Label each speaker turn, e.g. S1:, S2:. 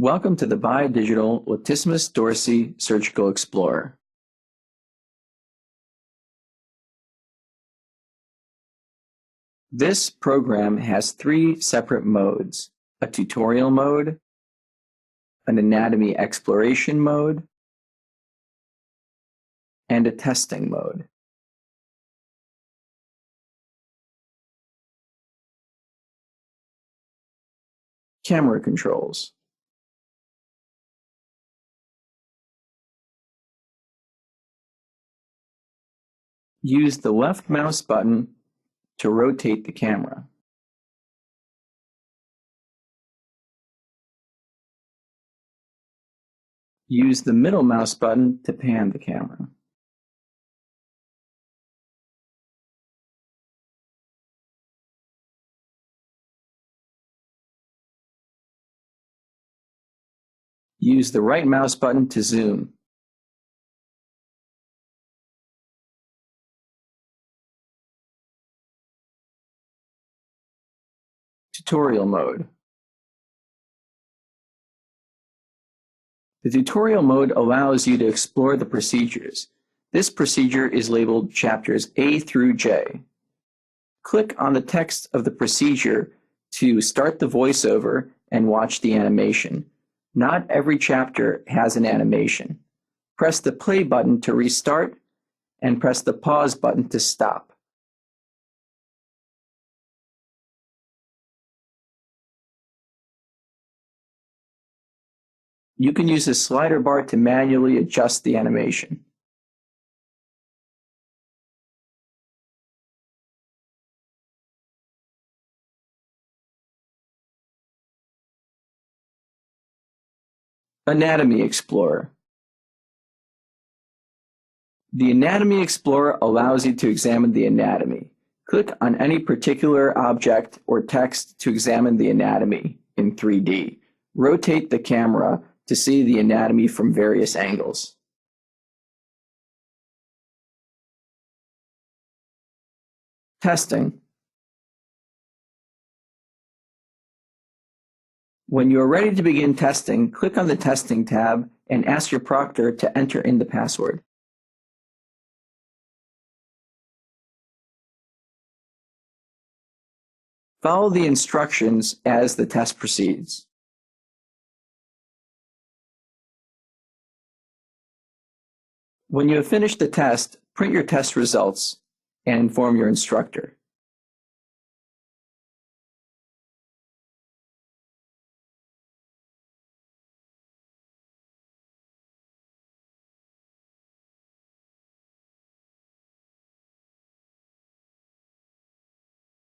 S1: Welcome to the Biodigital Latissimus Dorsi Surgical Explorer. This program has three separate modes: a tutorial mode, an anatomy exploration mode, and a testing mode. Camera controls. Use the left mouse button to rotate the camera. Use the middle mouse button to pan the camera. Use the right mouse button to zoom. Tutorial mode. The tutorial mode allows you to explore the procedures. This procedure is labeled chapters A through J. Click on the text of the procedure to start the voiceover and watch the animation. Not every chapter has an animation. Press the play button to restart and press the pause button to stop. You can use the slider bar to manually adjust the animation. Anatomy Explorer. The Anatomy Explorer allows you to examine the anatomy. Click on any particular object or text to examine the anatomy in 3D. Rotate the camera to see the anatomy from various angles. Testing. When you are ready to begin testing, click on the Testing tab and ask your proctor to enter in the password. Follow the instructions as the test proceeds. When you have finished the test, print your test results and inform your instructor.